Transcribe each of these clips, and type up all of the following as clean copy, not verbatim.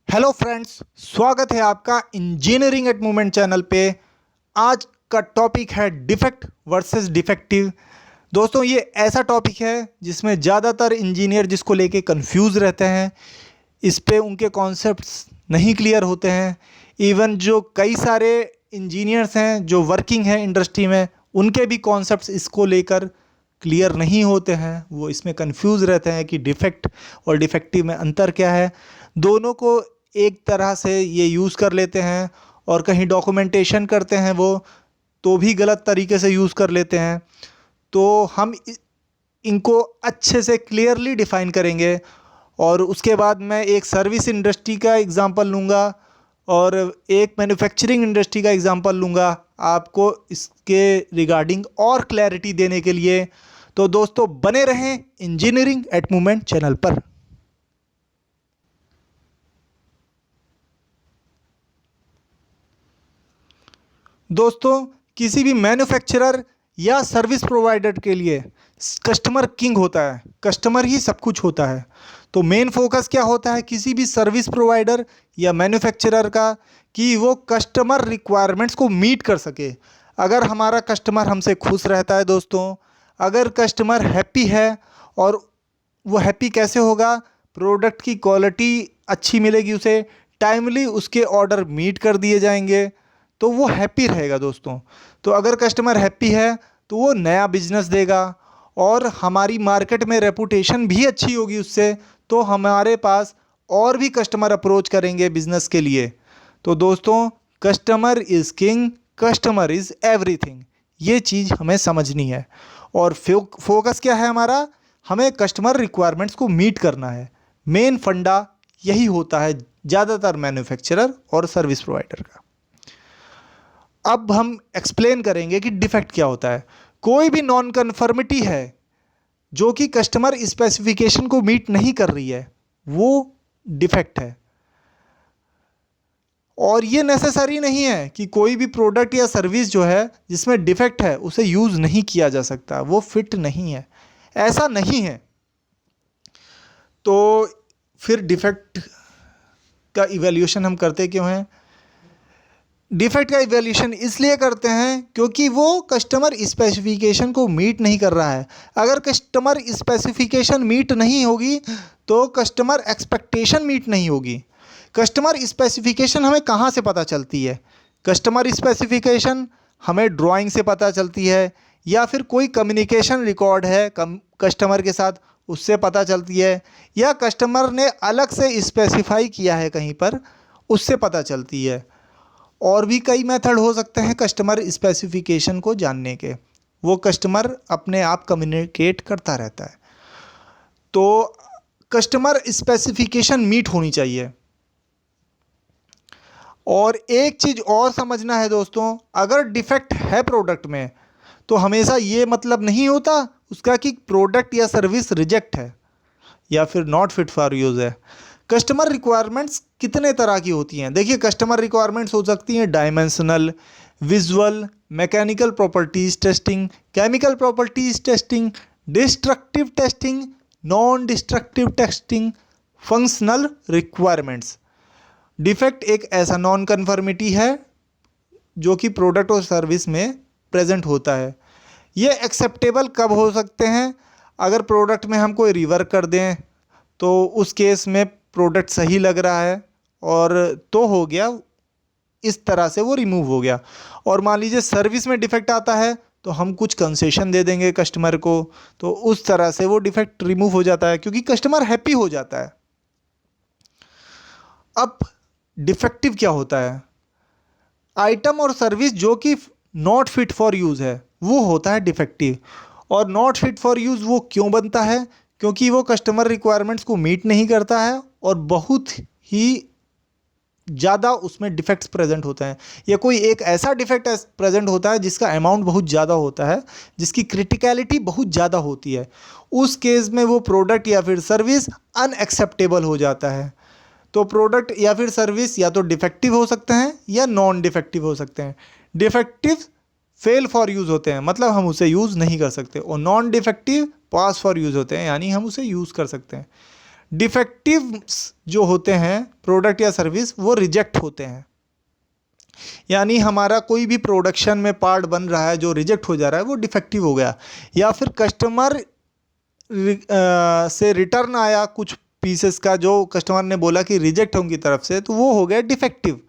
Hello friends, स्वागत है आपका इंजीनियरिंग एट मोमेंट चैनल पे। आज का टॉपिक है डिफेक्ट वर्सेस डिफेक्टिव। दोस्तों, ये ऐसा टॉपिक है जिसमें ज़्यादातर इंजीनियर जिसको लेके कंफ्यूज रहते हैं। इस पे उनके कॉन्सेप्ट्स नहीं क्लियर होते हैं। इवन जो कई सारे इंजीनियर्स हैं जो वर्किंग हैं इंडस्ट्री में, उनके भी कॉन्सेप्ट्स इसको लेकर क्लियर नहीं होते हैं। वो इसमें कंफ्यूज रहते हैं कि डिफेक्ट और डिफेक्टिव में अंतर क्या है। दोनों को एक तरह से ये यूज़ कर लेते हैं और कहीं डॉक्यूमेंटेशन करते हैं वो तो भी गलत तरीके से यूज़ कर लेते हैं। तो हम इनको अच्छे से क्लियरली डिफ़ाइन करेंगे और उसके बाद मैं एक सर्विस इंडस्ट्री का एग्ज़ाम्पल लूँगा और एक मैन्युफैक्चरिंग इंडस्ट्री का एग्ज़ाम्पल लूँगा आपको इसके रिगार्डिंग और क्लैरिटी देने के लिए। तो दोस्तों, बने रहें इंजीनियरिंग एट मोमेंट चैनल पर। दोस्तों, किसी भी मैन्युफैक्चरर या सर्विस प्रोवाइडर के लिए कस्टमर किंग होता है। कस्टमर ही सब कुछ होता है। तो मेन फोकस क्या होता है किसी भी सर्विस प्रोवाइडर या मैन्युफैक्चरर का, कि वो कस्टमर रिक्वायरमेंट्स को मीट कर सके। अगर हमारा कस्टमर हमसे खुश रहता है दोस्तों, अगर कस्टमर हैप्पी है, और वो हैप्पी कैसे होगा, प्रोडक्ट की क्वालिटी अच्छी मिलेगी उसे, टाइमली उसके ऑर्डर मीट कर दिए जाएंगे, तो वो हैप्पी रहेगा दोस्तों। तो अगर कस्टमर हैप्पी है तो वो नया बिजनेस देगा और हमारी मार्केट में रेपुटेशन भी अच्छी होगी उससे, तो हमारे पास और भी कस्टमर अप्रोच करेंगे बिजनेस के लिए। तो दोस्तों, customer is king, customer is everything, ये चीज़ हमें समझनी है। और फोकस क्या है हमारा, हमें कस्टमर रिक्वायरमेंट्स को मीट करना है। मेन फंडा यही होता है ज़्यादातर मैन्युफैक्चरर और सर्विस प्रोवाइडर का। अब हम एक्सप्लेन करेंगे कि डिफेक्ट क्या होता है। कोई भी नॉन कन्फर्मिटी है जो कि कस्टमर स्पेसिफिकेशन को मीट नहीं कर रही है, वो डिफेक्ट है। और ये नेसेसरी नहीं है कि कोई भी प्रोडक्ट या सर्विस जो है जिसमें डिफेक्ट है उसे यूज़ नहीं किया जा सकता, वो फिट नहीं है, ऐसा नहीं है। तो फिर डिफेक्ट का इवैल्यूएशन हम करते क्यों हैं? डिफेक्ट का इवैल्यूएशन इसलिए करते हैं क्योंकि वो कस्टमर स्पेसिफिकेशन को मीट नहीं कर रहा है। अगर कस्टमर स्पेसिफिकेशन मीट नहीं होगी तो कस्टमर एक्सपेक्टेशन मीट नहीं होगी। कस्टमर स्पेसिफिकेशन हमें कहाँ से पता चलती है? कस्टमर स्पेसिफिकेशन हमें ड्राइंग से पता चलती है, या फिर कोई कम्युनिकेशन रिकॉर्ड है कस्टमर के साथ, उससे पता चलती है, या कस्टमर ने अलग से स्पेसिफाई किया है कहीं पर, उससे पता चलती है। और भी कई मेथड हो सकते हैं कस्टमर स्पेसिफिकेशन को जानने के, वो कस्टमर अपने आप कम्युनिकेट करता रहता है। तो कस्टमर स्पेसिफिकेशन मीट होनी चाहिए। और एक चीज़ और समझना है दोस्तों, अगर डिफेक्ट है प्रोडक्ट में तो हमेशा ये मतलब नहीं होता उसका कि प्रोडक्ट या सर्विस रिजेक्ट है या फिर नॉट फिट फॉर यूज़ है। कस्टमर रिक्वायरमेंट्स कितने तरह की होती हैं? देखिए, कस्टमर रिक्वायरमेंट्स हो सकती हैं dimensional, visual, mechanical properties testing, chemical properties testing, destructive testing, non destructive testing, functional requirements. Defect एक ऐसा नॉन कन्फर्मिटी है जो कि प्रोडक्ट और सर्विस में प्रेजेंट होता है। ये एक्सेप्टेबल कब हो सकते हैं? अगर प्रोडक्ट में हम कोई रिवर्क कर दें तो उस केस में प्रोडक्ट सही लग रहा है और तो हो गया, इस तरह से वो रिमूव हो गया। और मान लीजिए सर्विस में डिफेक्ट आता है तो हम कुछ कंसेशन दे देंगे कस्टमर को, तो उस तरह से वो डिफेक्ट रिमूव हो जाता है क्योंकि कस्टमर हैप्पी हो जाता है। अब डिफेक्टिव क्या होता है? आइटम और सर्विस जो कि नॉट फिट फॉर यूज़ है वो होता है डिफेक्टिव। और नॉट फिट फॉर यूज़ वो क्यों बनता है? क्योंकि वो कस्टमर रिक्वायरमेंट्स को मीट नहीं करता है और बहुत ही ज़्यादा उसमें डिफेक्ट्स प्रेजेंट होते हैं, या कोई एक ऐसा डिफेक्ट प्रेजेंट होता है जिसका अमाउंट बहुत ज़्यादा होता है, जिसकी क्रिटिकलिटी बहुत ज़्यादा होती है। उस केस में वो प्रोडक्ट या फिर सर्विस अनएक्सेप्टेबल हो जाता है। तो प्रोडक्ट या फिर सर्विस या तो डिफेक्टिव हो सकते हैं या नॉन डिफेक्टिव हो सकते हैं। डिफेक्टिव फेल फॉर यूज़ होते हैं, मतलब हम उसे यूज़ नहीं कर सकते, और non defective pass for use होते हैं, यानी हम उसे यूज़ कर सकते हैं। डिफेक्टिव्स जो होते हैं प्रोडक्ट या सर्विस वो रिजेक्ट होते हैं। यानी हमारा कोई भी प्रोडक्शन में पार्ट बन रहा है जो रिजेक्ट हो जा रहा है वो डिफेक्टिव हो गया, या फिर कस्टमर से रिटर्न आया कुछ पीसेस का जो कस्टमर ने बोला कि रिजेक्ट है उनकी तरफ से, तो वो हो गया डिफेक्टिव।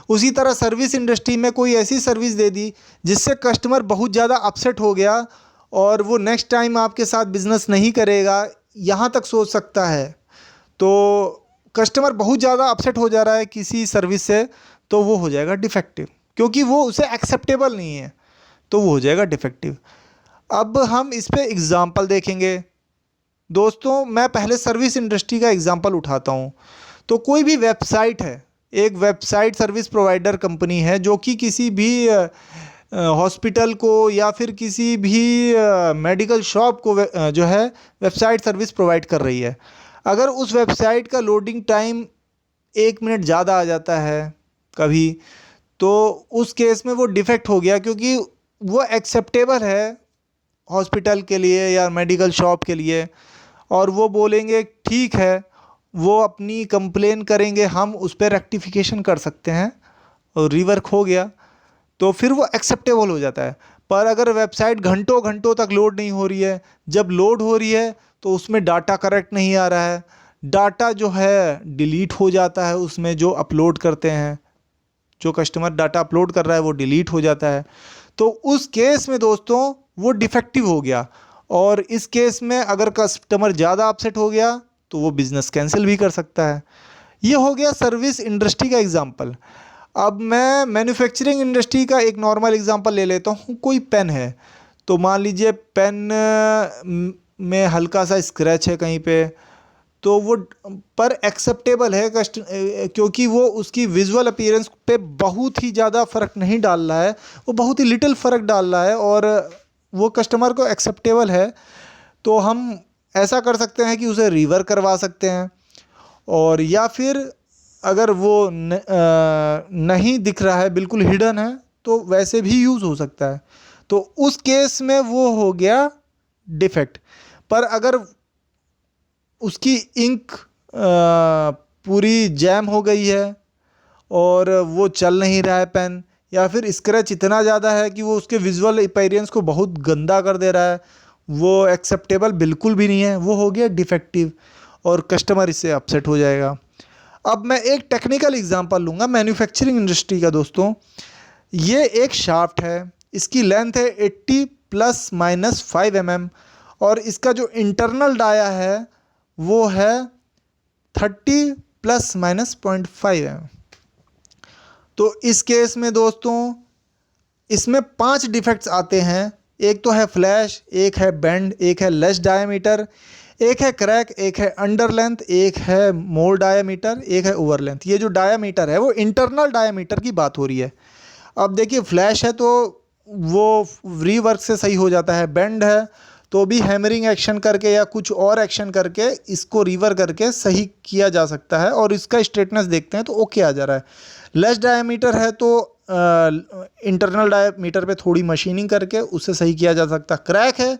उसी तरह सर्विस इंडस्ट्री में कोई ऐसी सर्विस दे दी जिससे कस्टमर बहुत ज़्यादा अपसेट हो गया और वो नेक्स्ट टाइम आपके साथ बिजनेस नहीं करेगा, यहाँ तक सोच सकता है। तो कस्टमर बहुत ज़्यादा अपसेट हो जा रहा है किसी सर्विस से, तो वो हो जाएगा डिफेक्टिव, क्योंकि वो उसे एक्सेप्टेबल नहीं है, तो वो हो जाएगा डिफेक्टिव। अब हम इस पे एग्ज़ाम्पल देखेंगे। दोस्तों मैं पहले सर्विस इंडस्ट्री का एग्ज़ाम्पल उठाता हूँ। तो कोई भी वेबसाइट है, एक वेबसाइट सर्विस प्रोवाइडर कंपनी है जो कि किसी भी हॉस्पिटल को या फिर किसी भी मेडिकल शॉप को जो है वेबसाइट सर्विस प्रोवाइड कर रही है। अगर उस वेबसाइट का लोडिंग टाइम 1 मिनट ज़्यादा आ जाता है कभी, तो उस केस में वो डिफेक्ट हो गया, क्योंकि वो एक्सेप्टेबल है हॉस्पिटल के लिए या मेडिकल शॉप के लिए, और वो बोलेंगे ठीक है, वो अपनी कंप्लेन करेंगे, हम उस पर रेक्टिफिकेशन कर सकते हैं, और रीवर्क हो गया तो फिर वो एक्सेप्टेबल हो जाता है। पर अगर वेबसाइट घंटों घंटों तक लोड नहीं हो रही है, जब लोड हो रही है तो उसमें डाटा करेक्ट नहीं आ रहा है, डाटा जो है डिलीट हो जाता है, उसमें जो अपलोड करते हैं, जो कस्टमर डाटा अपलोड कर रहा है वो डिलीट हो जाता है, तो उस केस में दोस्तों वो डिफेक्टिव हो गया। और इस केस में अगर कस्टमर ज़्यादा अपसेट हो गया तो वो बिज़नेस कैंसिल भी कर सकता है। ये हो गया सर्विस इंडस्ट्री का एग्जांपल। अब मैं मैन्युफैक्चरिंग इंडस्ट्री का एक नॉर्मल एग्जांपल ले लेता हूँ। कोई पेन है, तो मान लीजिए पेन में हल्का सा स्क्रैच है कहीं पे, तो वो पर एक्सेप्टेबल है क्योंकि वो उसकी विजुअल अपीयरेंस पे बहुत ही ज़्यादा फ़र्क नहीं डाल रहा है, वो बहुत ही लिटिल फ़र्क डाल रहा है और वो कस्टमर को एक्सेप्टेबल है। तो हम ऐसा कर सकते हैं कि उसे रीवर्क करवा सकते हैं, और या फिर अगर वो नहीं दिख रहा है, बिल्कुल हिडन है, तो वैसे भी यूज़ हो सकता है, तो उस केस में वो हो गया डिफेक्ट। पर अगर उसकी इंक पूरी जैम हो गई है और वो चल नहीं रहा है पेन, या फिर स्क्रैच इतना ज़्यादा है कि वो उसके विजुअल अपीयरेंस को बहुत गंदा कर दे रहा है, वो एक्सेप्टेबल बिल्कुल भी नहीं है, वो हो गया डिफेक्टिव और कस्टमर इससे अपसेट हो जाएगा। अब मैं एक टेक्निकल एग्जांपल लूँगा मैन्युफैक्चरिंग इंडस्ट्री का। दोस्तों ये एक शाफ्ट है, इसकी लेंथ है 80 ± 5 mm और इसका जो इंटरनल डाया है वो है 30 ± 0.5 mm। तो इस केस में दोस्तों इसमें 5 डिफेक्ट्स आते हैं। एक तो है फ्लैश, एक है बेंड, एक है लेस डायमीटर, एक है क्रैक, एक है अंडर लेंथ, एक है मोर डायमीटर, एक है ओवर लेंथ। ये जो डायमीटर है वो इंटरनल डायमीटर की बात हो रही है। अब देखिए फ्लैश है तो वो रीवर्क से सही हो जाता है, बेंड है तो भी हैमरिंग एक्शन करके या कुछ और एक्शन करके इसको रीवर्क करके सही किया जा सकता है और इसका स्ट्रेटनेस देखते हैं तो ओके आ जा रहा है। लेस डायमीटर है तो इंटरनल डायमीटर पे थोड़ी मशीनिंग करके उससे सही किया जा सकता है। क्रैक है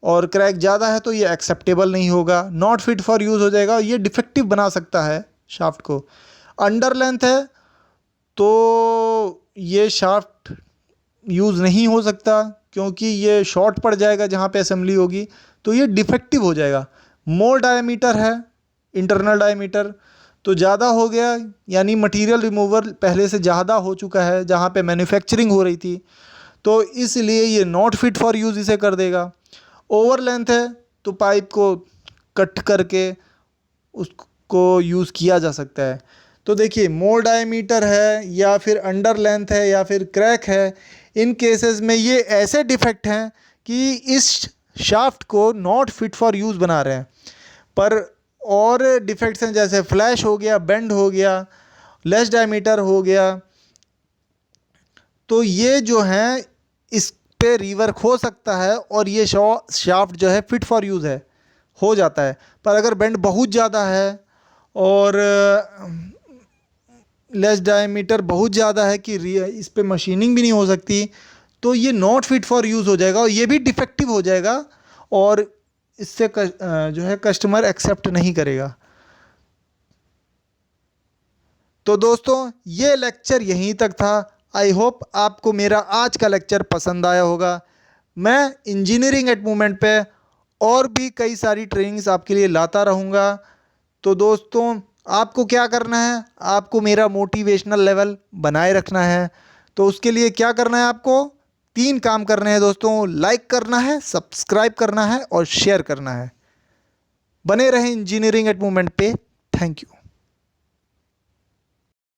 और क्रैक ज़्यादा है तो ये एक्सेप्टेबल नहीं होगा, नॉट फिट फॉर यूज़ हो जाएगा, ये डिफेक्टिव बना सकता है शाफ्ट को। अंडर लेंथ है तो ये शाफ्ट यूज़ नहीं हो सकता क्योंकि ये शॉर्ट पड़ जाएगा जहाँ पे असेंबली होगी, तो ये डिफेक्टिव हो जाएगा। मोर डायमीटर है इंटरनल डायमीटर तो ज़्यादा हो गया, यानी मटेरियल रिमूवल पहले से ज़्यादा हो चुका है जहाँ पे मैन्युफैक्चरिंग हो रही थी, तो इसलिए ये नॉट फिट फॉर यूज़ इसे कर देगा। ओवर लेंथ है तो पाइप को कट करके उसको यूज़ किया जा सकता है। तो देखिए मोर डायमीटर है या फिर अंडर लेंथ है या फिर क्रैक है, इन केसेस में ये ऐसे डिफेक्ट हैं कि इस शाफ्ट को नॉट फिट फॉर यूज़ बना रहे हैं। पर और डिफेक्ट्स हैं जैसे फ्लैश हो गया, बेंड हो गया, लेस डायमीटर हो गया, तो ये जो हैं इस पे रीवर्क हो सकता है और ये शाफ्ट जो है फिट फॉर यूज़ है, हो जाता है। पर अगर बेंड बहुत ज़्यादा है और लेस डायमीटर बहुत ज़्यादा है कि इस पे मशीनिंग भी नहीं हो सकती, तो ये नॉट फिट फॉर यूज़ हो जाएगा और ये भी डिफेक्टिव हो जाएगा और इससे जो है कस्टमर एक्सेप्ट नहीं करेगा। तो दोस्तों ये लेक्चर यहीं तक था। आई होप आपको मेरा आज का लेक्चर पसंद आया होगा। मैं इंजीनियरिंग एट मोमेंट पे और भी कई सारी ट्रेनिंग्स आपके लिए लाता रहूँगा। तो दोस्तों आपको क्या करना है, आपको मेरा मोटिवेशनल लेवल बनाए रखना है। तो उसके लिए क्या करना है, आपको 3 काम करने हैं दोस्तों। लाइक करना है, सब्सक्राइब करना है और शेयर करना है। बने रहें इंजीनियरिंग एट मोमेंट पे। Thank you.